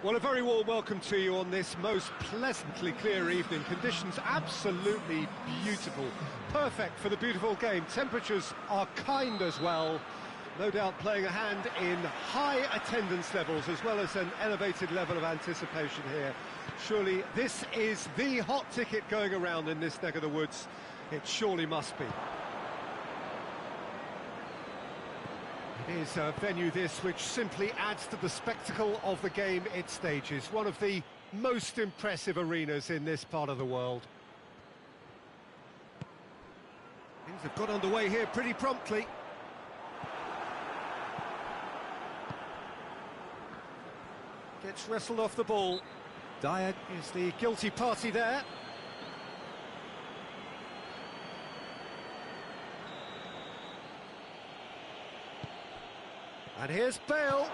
Well, a very warm welcome to you on this most pleasantly clear evening. Conditions absolutely beautiful. Perfect for the beautiful game. Temperatures are kind as well. No doubt playing a hand in high attendance levels as well as an elevated level of anticipation here. Surely this is the hot ticket going around in this neck of the woods. It surely must be. It is a venue this which simply adds to the spectacle of the game it stages. One of the most impressive arenas in this part of the world. Things have got underway here pretty promptly. Gets wrestled off the ball. Dyer is the guilty party there. And here's Bale,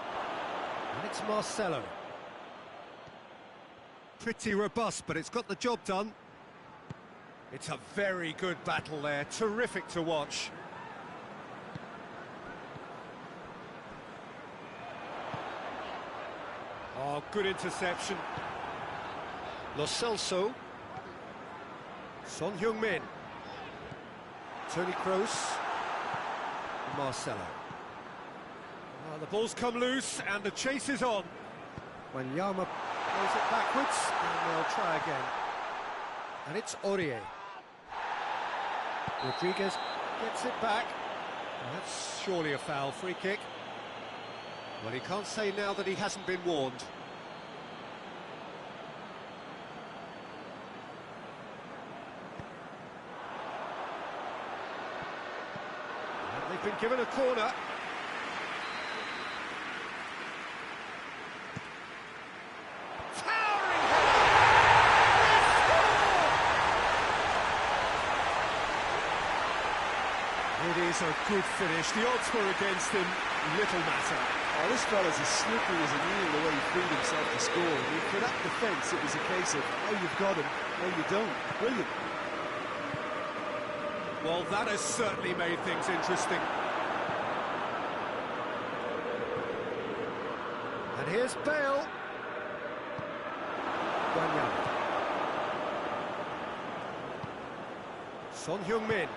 and it's Marcelo. Pretty robust, but it's got the job done. It's a very good battle there, terrific to watch. Oh, good interception. Lo Celso. Son Heung-min. Toni Kroos. Marcelo. The ball's come loose and the chase is on. When Yama plays it backwards, and they'll try again. And it's Aurier. Rodriguez gets it back. And that's surely a foul, free kick. Well, he can't say now that he hasn't been warned. And they've been given a corner. It is a good finish. The odds were against him, little matter. Oh, this fella's as slippery as an eel the way he freed himself to score. I mean, for that defence, it was a case of, oh, you've got him, oh, you don't. Brilliant. Well, that has certainly made things interesting. And here's Bale. Guanyama. Son Heung-min.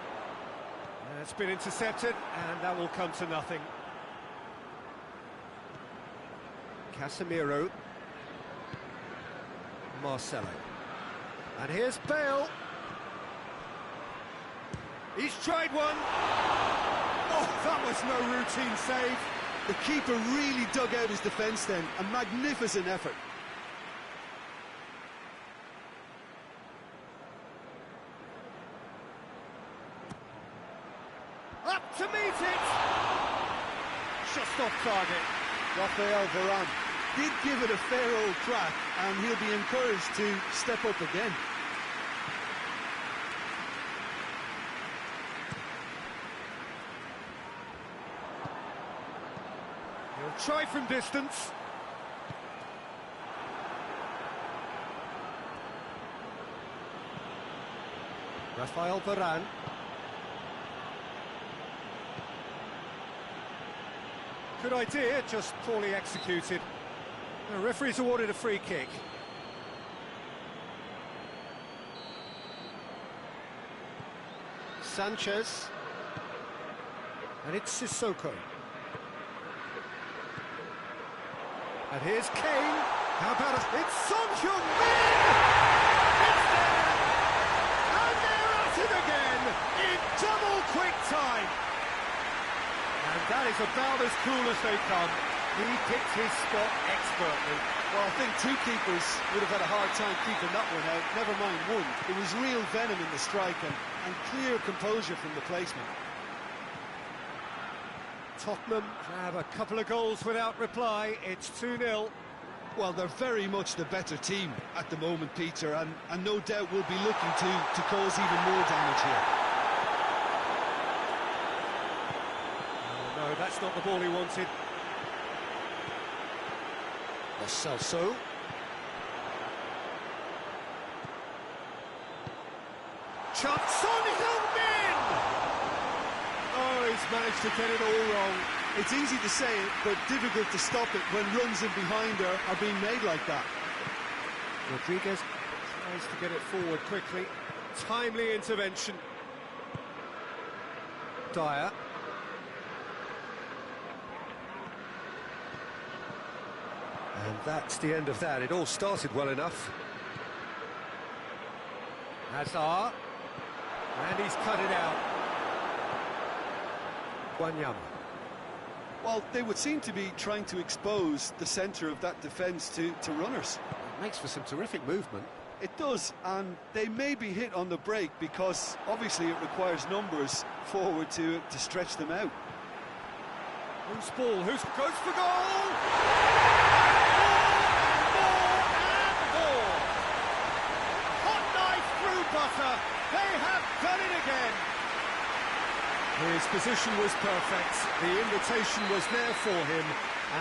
It's been intercepted, and that will come to nothing. Casemiro. Marcelo. And here's Bale. He's tried one. Oh, that was no routine save. The keeper really dug out his defence then. A magnificent effort. Up to meet it! Just off target. Rafael Varane did give it a fair old crack, and he'll be encouraged to step up again. He'll try from distance. Rafael Varane. Good idea, just poorly executed. The referee's awarded a free kick. Sanchez. And it's Sissoko. And here's Kane. How about it? It's Son Heung-min! It's there! And they're at it again in double quick time. And that is about as cool as they come. He picked his spot expertly. Well, I think two keepers would have had a hard time keeping that one out, never mind one. There was real venom in the strike and clear composure from the placement. Tottenham have a couple of goals without reply. It's 2-0. Well, they're very much the better team at the moment, Peter, and no doubt will be looking to cause even more damage here. No, that's not the ball he wanted. Lo Celso. Son Heung-min! Oh, he's managed to get it all wrong. It's easy to say it, but difficult to stop it when runs in behind are being made like that. Rodriguez tries to get it forward quickly. Timely intervention. Dyer. And that's the end of that. It all started well enough. Bazar. And he's cut it out. Wanyama. Well, they would seem to be trying to expose the centre of that defence to runners. It makes for some terrific movement. It does, and they may be hit on the break because obviously it requires numbers forward to stretch them out. Who's ball? Who's goes for goal? More. Hot knife through butter. They have done it again. His position was perfect. The invitation was there for him,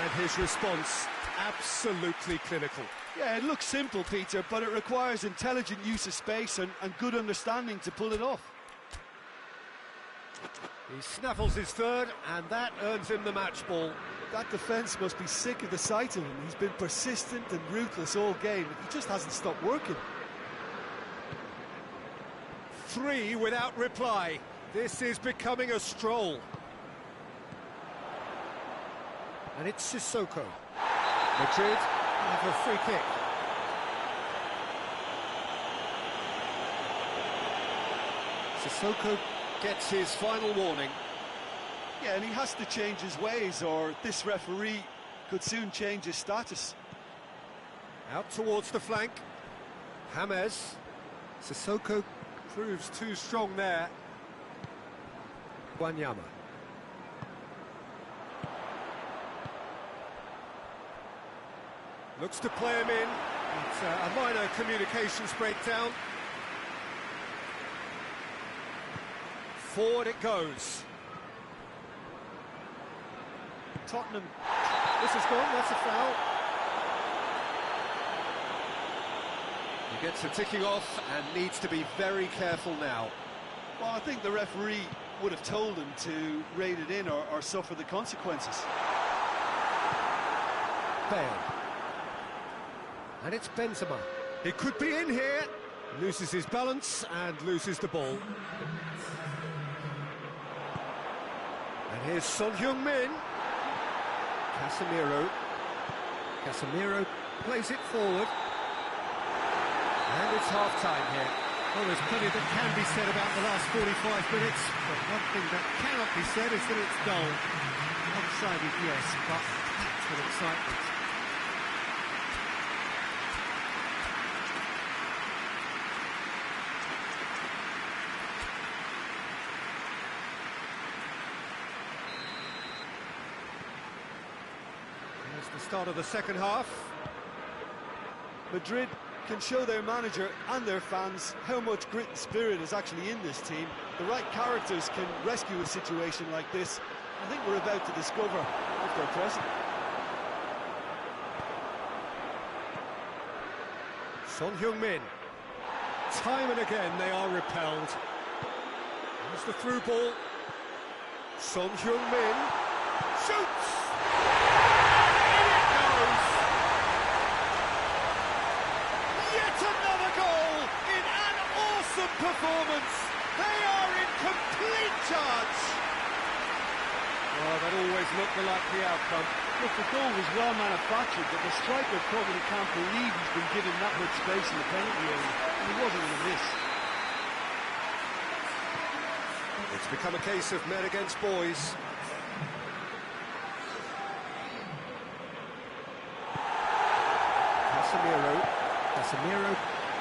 and his response absolutely clinical. Yeah, it looks simple, Peter, but it requires intelligent use of space and good understanding to pull it off. He snaffles his third, and that earns him the match ball. That defence must be sick of the sight of him. He's been persistent and ruthless all game. He just hasn't stopped working. 3 without reply. This is becoming a stroll. And it's Sissoko. Madrid have a free kick. Sissoko gets his final warning. Yeah, and he has to change his ways, or this referee could soon change his status. Out towards the flank. James. Sissoko proves too strong there. Wanyama. Looks to play him in. It's a minor communications breakdown. Forward it goes. Tottenham. This is gone, that's a foul. He gets a ticking off and needs to be very careful now. Well, I think the referee would have told him to rate it in or suffer the consequences. Bale. And it's Benzema. He could be in here. Loses his balance and loses the ball. And here's Son Heung-min. Casemiro plays it forward. And it's half-time here. Well, there's plenty that can be said about the last 45 minutes, but one thing that cannot be said is that it's dull. One-sided, yes, but packed with excitement. There's the start of the second half. Madrid can show their manager and their fans how much grit and spirit is actually in this team. The right characters can rescue a situation like this. I think we're about to discover if they're present. Son Heung-min. Time and again they are repelled. Here's the through ball. Son Heung-min shoots! In it goes! Yet another goal in an awesome performance. They are in complete charge. Well, that always looked the likely outcome. Look, the goal was well manufactured, but the striker probably can't believe he's been given that much space in the penalty area. He wasn't going to miss. It's become a case of men against boys. Casemiro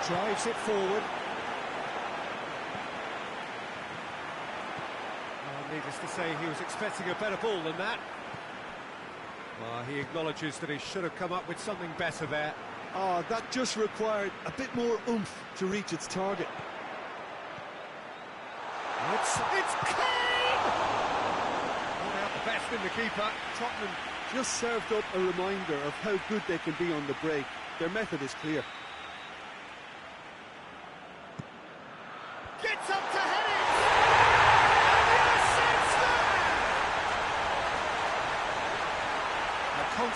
drives it forward. Needless to say, he was expecting a better ball than that. He acknowledges that he should have come up with something better there. That just required a bit more oomph to reach its target. It's Kane! Not out the best in the keeper. Tottenham just served up a reminder of how good they can be on the break. Their method is clear. Gets up to head it! And the assist there!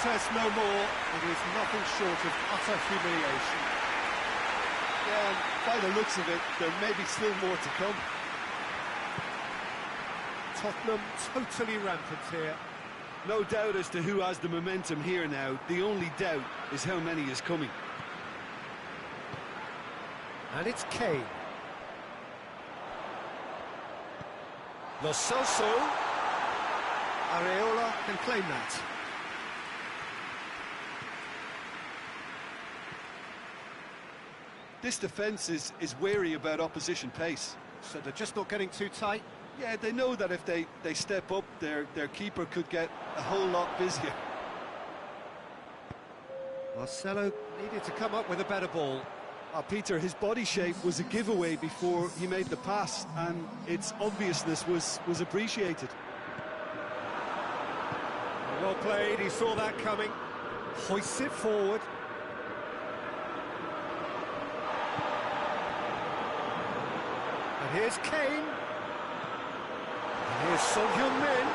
contest no more. It is nothing short of utter humiliation. Yeah, and by the looks of it, there may be still more to come. Tottenham totally rampant here. No doubt as to who has the momentum here now. The only doubt is how many is coming. And it's Kane. Lo Celso. Areola can claim that. This defence is wary about opposition pace. So they're just not getting too tight. Yeah, they know that if they step up, their keeper could get a whole lot busier. Marcelo needed to come up with a better ball. Peter, his body shape was a giveaway before he made the pass, and its obviousness was appreciated. Well played, he saw that coming. Hoists it forward. And here's Kane. And here's Son Heung-min.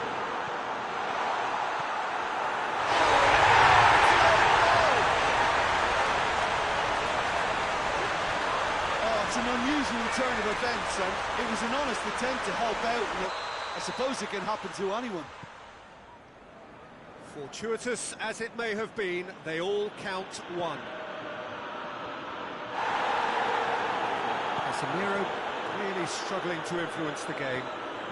It's an unusual turn of events, and it was an honest attempt to help out, and I suppose it can happen to anyone. Fortuitous as it may have been, they all count one. Casemiro really struggling to influence the game.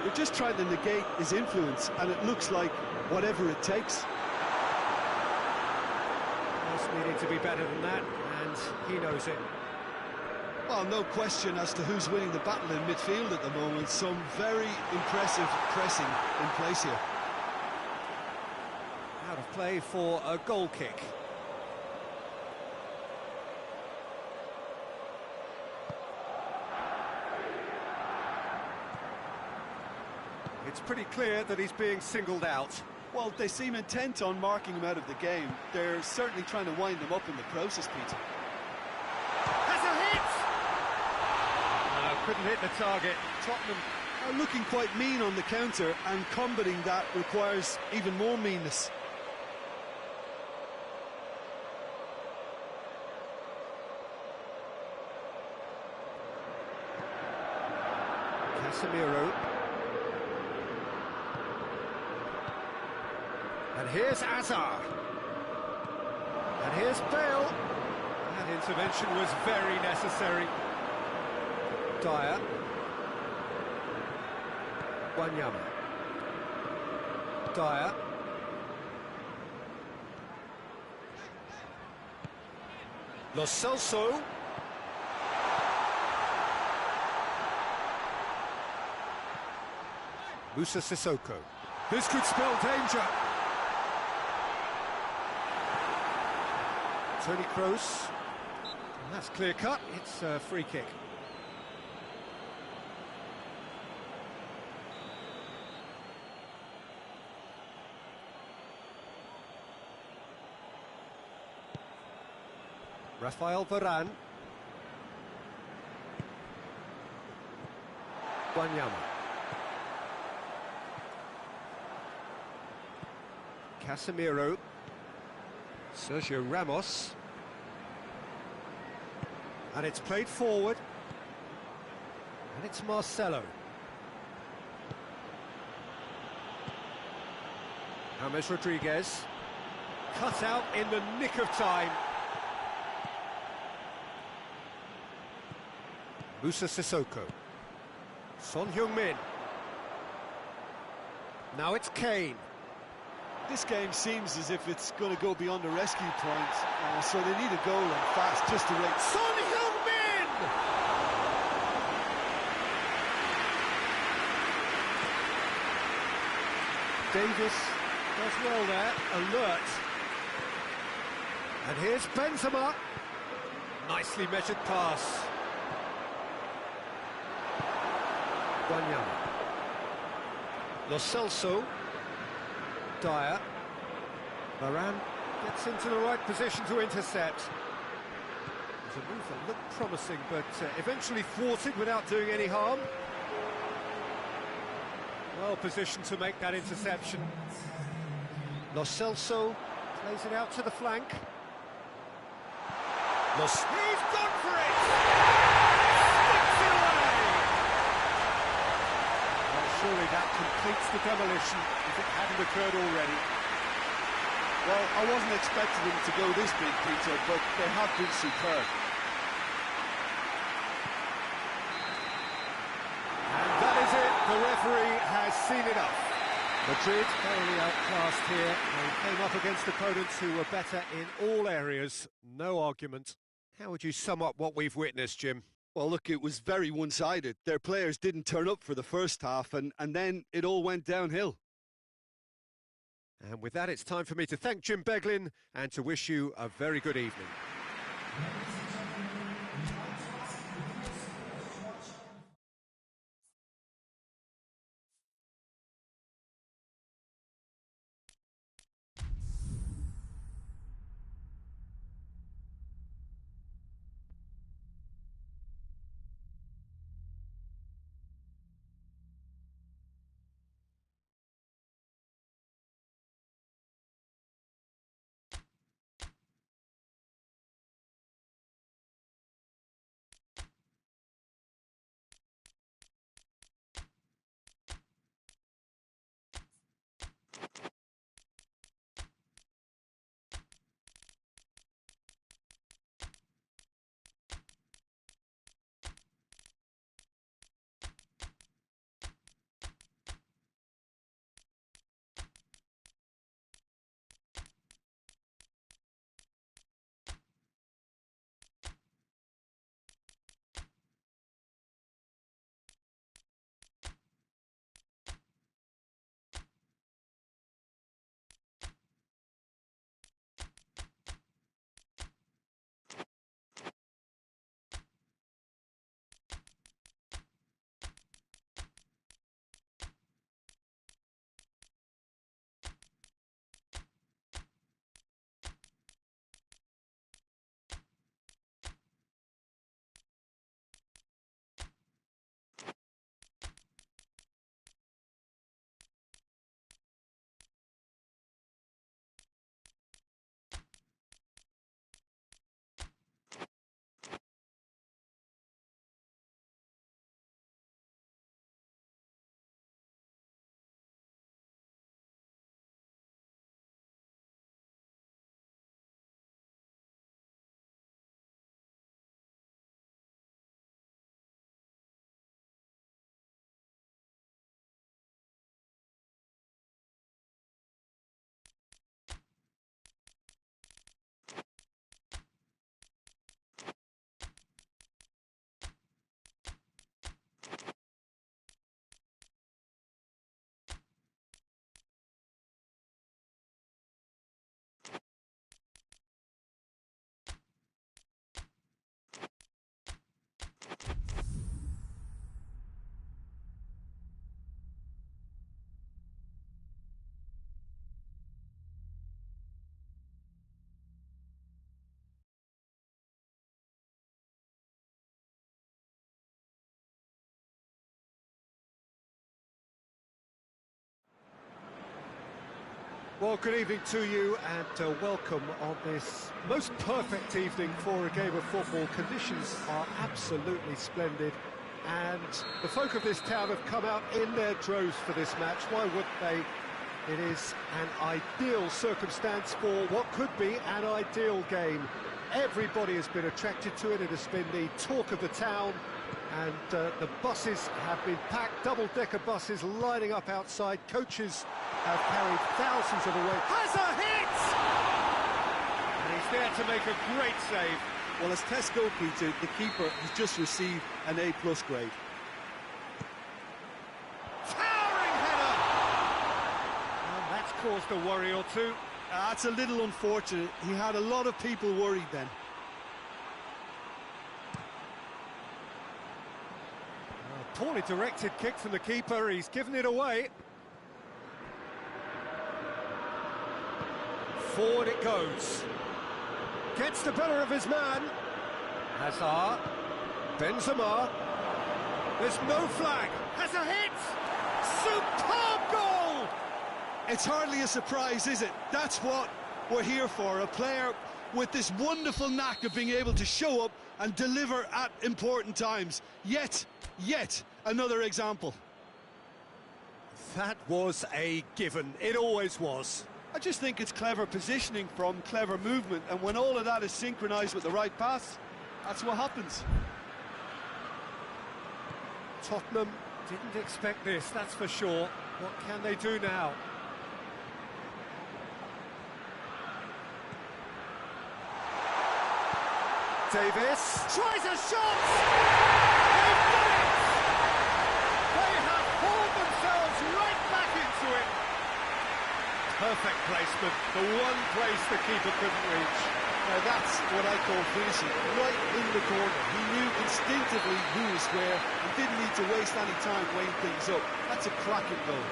They're just trying to negate his influence, and it looks like whatever it takes. Just needing to be better than that, and he knows it. Well, no question as to who's winning the battle in midfield at the moment. Some very impressive pressing in place here. Out of play for a goal kick. It's pretty clear that he's being singled out. Well, they seem intent on marking him out of the game. They're certainly trying to wind him up in the process, Peter. Has a hit! No, couldn't hit the target. Tottenham are looking quite mean on the counter, and combating that requires even more meanness. Casemiro. And here's Bazar. And here's Bale. That intervention was very necessary. Dyer. Wanyama. Dyer. Lo Celso. Musa Sissoko. This could spell danger. Toni Kroos. And that's clear cut. It's a free kick. Rafael Varane. Wanyama. Casemiro. Sergio Ramos. And it's played forward. And it's Marcelo. James Rodriguez. Cut out in the nick of time. Musa Sissoko. Son Heung-min. Now it's Kane. This game seems as if it's going to go beyond the rescue point, so they need a goal and fast just to rate. Son Heung-min! Davis does well there, alert. And here's Benzema. Nicely measured pass. Wanyama. Lo Celso. Dyer. Varane gets into the right position to intercept. It was a move that looked promising, but eventually thwarted without doing any harm. Well positioned to make that interception. Lo Celso Plays it out to the flank. He's Gone for it! Sticks it away! Well, surely that completes the demolition if it hadn't occurred already. Well, I wasn't expecting them to go this big, Peter, but they have been superb. And that is it. The referee has seen enough. Madrid fairly outclassed here. They came up against opponents who were better in all areas. No argument. How would you sum up what we've witnessed, Jim? Well, look, it was very one-sided. Their players didn't turn up for the first half, and then it all went downhill. And with that, it's time for me to thank Jim Beglin and to wish you a very good evening. Well, good evening to you and welcome on this most perfect evening for a game of football. Conditions are absolutely splendid and the folk of this town have come out in their droves for this match. Why wouldn't they? It is an ideal circumstance for what could be an ideal game. Everybody has been attracted to it. It has been the talk of the town. And the buses have been packed, double-decker buses lining up outside. Coaches have carried thousands of away. Has a hit! And he's there to make a great save. Well, as Tesco, Peter, the keeper has just received an A+ grade. Towering header! And that's caused a worry or two. That's a little unfortunate. He had a lot of people worried then. Poorly directed kick from the keeper, he's given it away. Forward it goes. Gets the better of his man. Hazard. Benzema. There's no flag. Has a hit! Superb goal! It's hardly a surprise, is it? That's what we're here for, a player with this wonderful knack of being able to show up and deliver at important times. Yet another example. That was a given. It always was. I just think it's clever positioning from clever movement, and when all of that is synchronised with the right pass, that's what happens. Tottenham didn't expect this, that's for sure. What can they do now? Davis tries a shot! They've done it! They have hauled themselves right back into it. Perfect placement, the one place the keeper couldn't reach. Now that's what I call finishing, right in the corner. He knew instinctively who was where and didn't need to waste any time weighing things up. That's a cracking goal.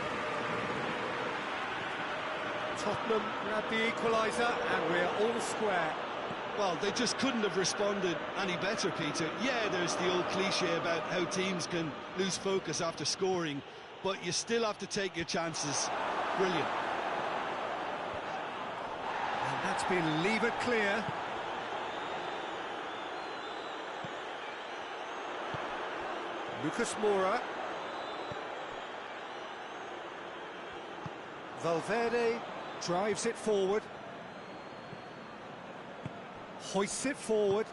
Tottenham grab the equaliser and we're all square. Well, they just couldn't have responded any better, Peter. Yeah, there's the old cliche about how teams can lose focus after scoring, but you still have to take your chances. Brilliant. And that's been levered clear. Lucas Moura. Valverde drives it forward. Hoists it forward.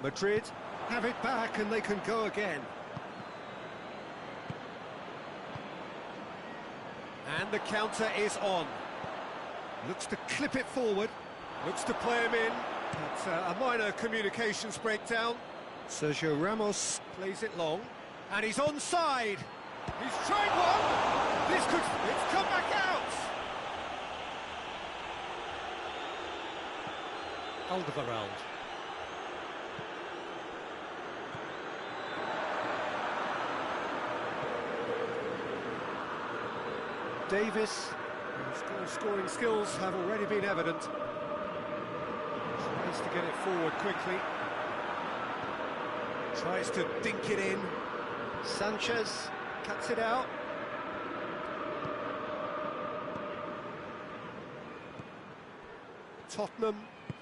Madrid have it back and they can go again. And the counter is on. Looks to clip it forward. Looks to play him in. That's a minor communications breakdown. Sergio Ramos plays it long. And he's onside. He's tried one. It's come back out. Alderweireld. Davis, whose scoring skills have already been evident. Tries to get it forward quickly. Tries to dink it in. Sanchez cuts it out. Tottenham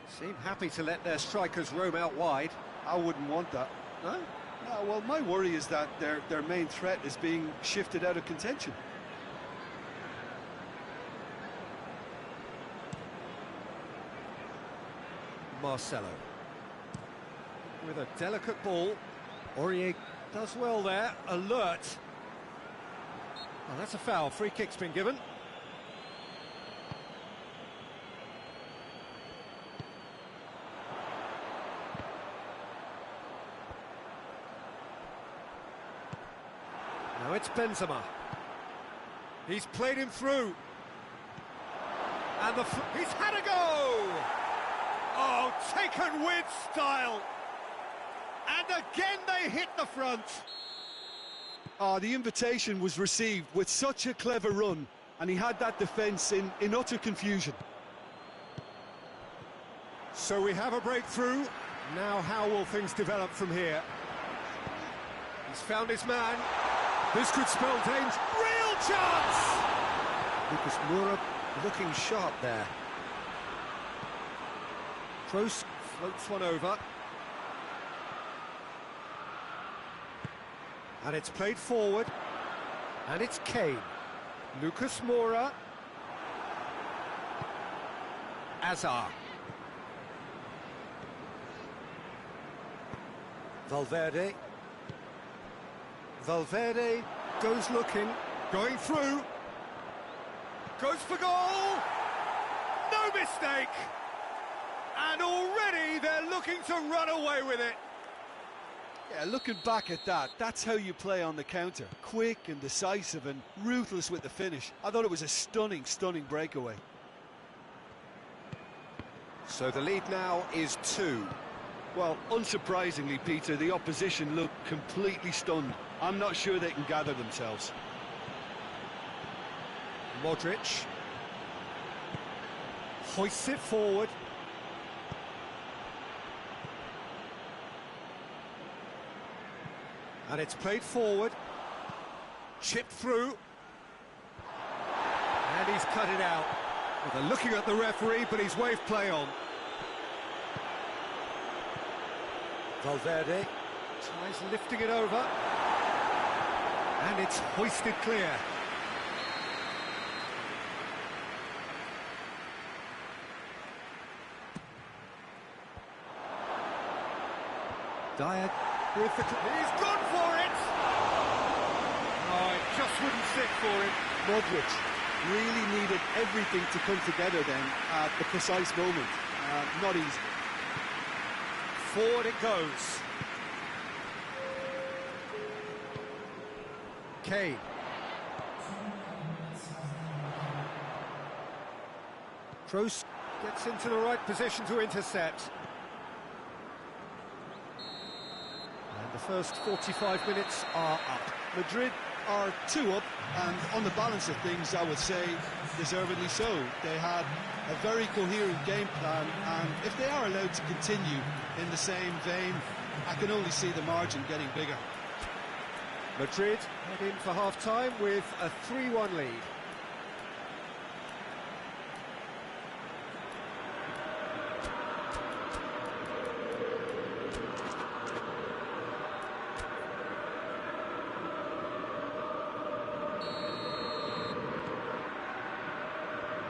seem happy to let their strikers roam out wide. I wouldn't want that. No? No, well, my worry is that their main threat is being shifted out of contention. Marcelo. With a delicate ball. Aurier does well there, alert. Well, that's a foul, free kick's been given. Now it's Benzema. He's played him through. And he's had a go! Oh, taken with style! And again they hit the front. The invitation was received with such a clever run, and he had that defence in utter confusion. So we have a breakthrough. Now how will things develop from here? He's found his man. This could spell danger. Real chance! Lucas Moura looking sharp there. Kroos floats one over. And it's played forward. And it's Kane. Lucas Moura. Bazar. Valverde. Valverde goes looking. Going through. Goes for goal. No mistake. And already they're looking to run away with it. Yeah, looking back at that, that's how you play on the counter. Quick and decisive and ruthless with the finish. I thought it was a stunning breakaway. So the lead now is 2. Well, unsurprisingly, Peter, the opposition look completely stunned. I'm not sure they can gather themselves. Modric hoists it forward. And it's played forward. Chipped through. And he's cut it out. Well, they're looking at the referee, but he's waved play on. Valverde tries lifting it over. And it's hoisted clear. Dyer with the... He's gone for it! Oh, it just wouldn't sit for him. Modric really needed everything to come together then at the precise moment. Not easy. Forward it goes. Kane. Kroos gets into the right position to intercept. And the first 45 minutes are up. Madrid are 2 up, and on the balance of things, I would say deservedly so. They had a very coherent game plan, and if they are allowed to continue in the same vein, I can only see the margin getting bigger. Madrid head in for half-time with a 3-1 lead.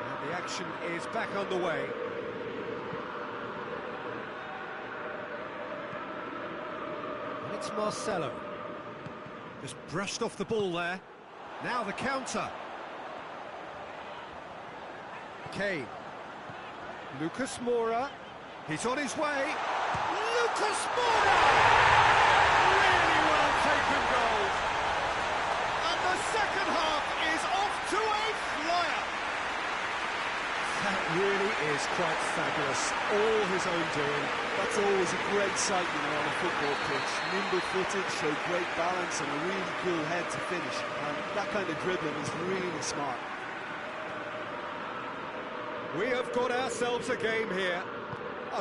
And the action is back underway. And it's Marcelo. Just brushed off the ball there. Now the counter. Kane. Lucas Moura. He's on his way. Lucas Moura! Really well taken goal. And the second half is off to a flyer. That really is quite fabulous. All his own doing. That's always a great sight, you know, on a football pitch. Nimble-footed, showed great balance and a really cool head to finish. And that kind of dribbling is really smart. We have got ourselves a game here.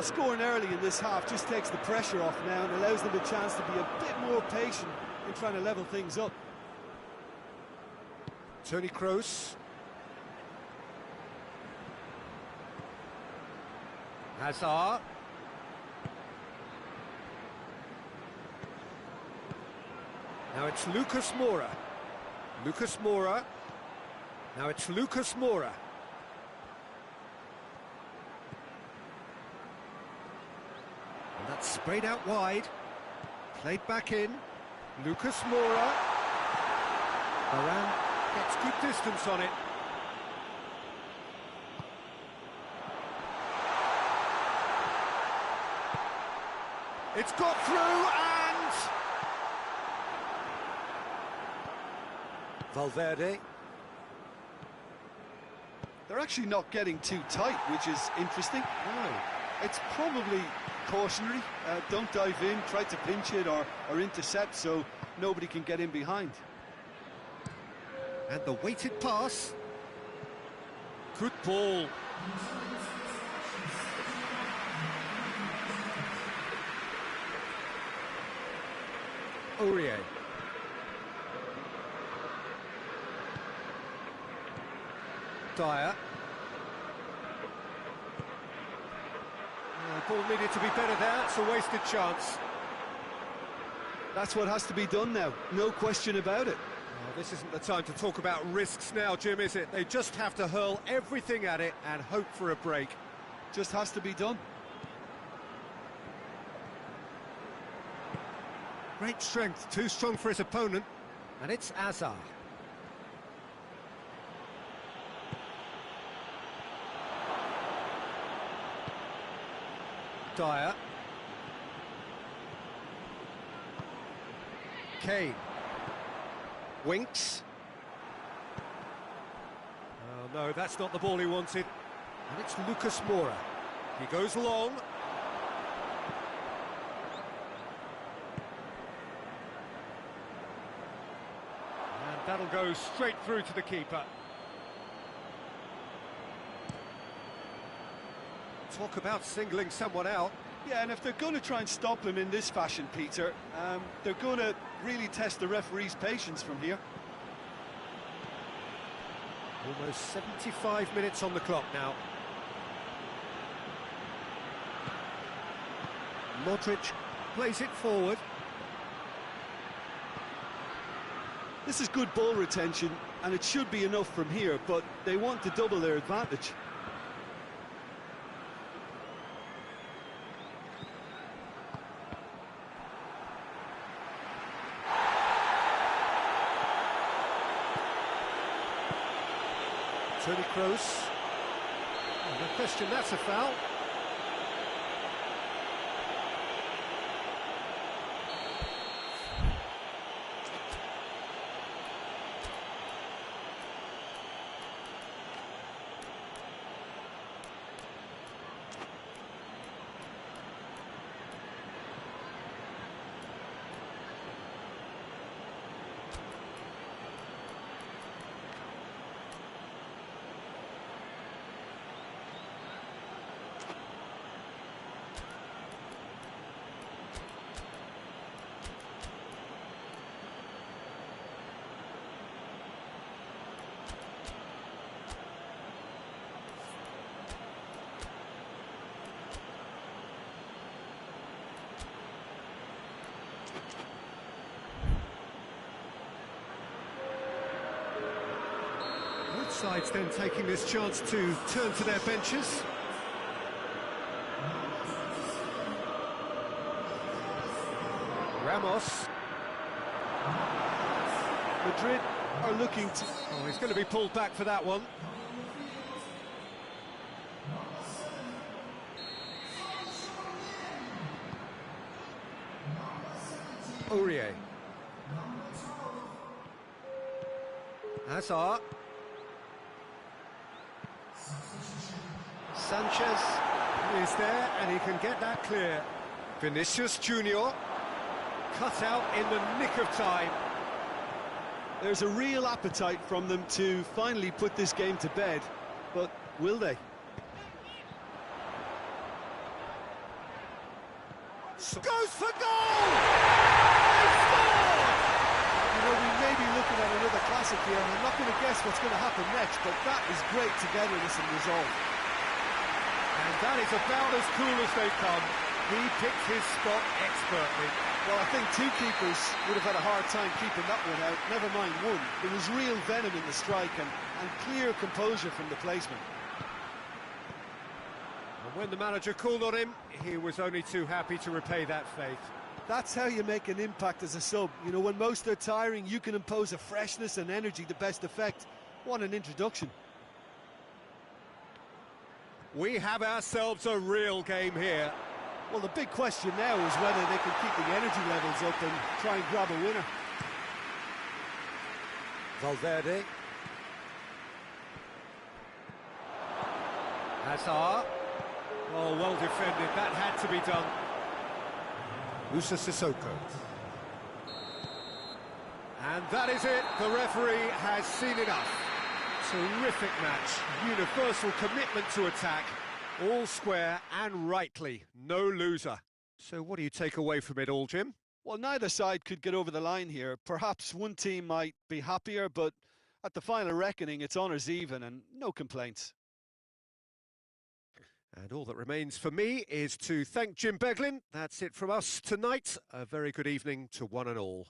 Scoring early in this half just takes the pressure off now and allows them a chance to be a bit more patient in trying to level things up. Toni Kroos. Bazar. Now it's Lucas Moura. Lucas Moura. Now it's Lucas Moura. And that's sprayed out wide. Played back in. Lucas Moura. Varane gets good distance on it. It's got through and... Valverde. They're actually not getting too tight, which is interesting. No. It's probably cautionary. Don't dive in, try to pinch it or intercept so nobody can get in behind. And the weighted pass. Good ball. Aurier. Dyer. The ball needed to be better there, it's a wasted chance. That's what has to be done now, no question about it. This isn't the time to talk about risks now, Jim, is it? They just have to hurl everything at it and hope for a break. Just has to be done. Great strength, too strong for his opponent, and it's Bazar. Dyer. Kane. Winks. Oh no, that's not the ball he wanted. And it's Lucas Moura. He goes long. And that'll go straight through to the keeper. Talk about singling someone out. Yeah, and if they're going to try and stop him in this fashion, Peter, they're going to really test the referee's patience from here. Almost 75 minutes on the clock now. Modric plays it forward. This is good ball retention, and it should be enough from here, but they want to double their advantage. Toni Kroos. No question, that's a foul. Both sides then taking this chance to turn to their benches. Ramos. Madrid are looking to... Oh, he's going to be pulled back for that one. Aurier. Hazard. Sanchez is there, and he can get that clear. Vinicius Junior cut out in the nick of time. There's a real appetite from them to finally put this game to bed, but will they? Goes for goal! We may be looking at another classic here, and I'm not going to guess what's going to happen next, but that is great togetherness and resolve. And that is about as cool as they come. He picked his spot expertly. Well, I think two keepers would have had a hard time keeping that one out, never mind one. There was real venom in the strike and clear composure from the placement. And when the manager called on him, he was only too happy to repay that faith. That's how you make an impact as a sub. You know, when most are tiring, you can impose a freshness and energy to best effect. What an introduction. We have ourselves a real game here. Well, the big question now is whether they can keep the energy levels up and try and grab a winner. Valverde. Hazard. Oh, well defended. That had to be done. Musa Sissoko. And that is it. The referee has seen enough. Terrific match. Universal commitment to attack. All square and rightly. No loser. So what do you take away from it all, Jim? Well, neither side could get over the line here. Perhaps one team might be happier, but at the final reckoning, it's honours even and no complaints. And all that remains for me is to thank Jim Beglin. That's it from us tonight. A very good evening to one and all.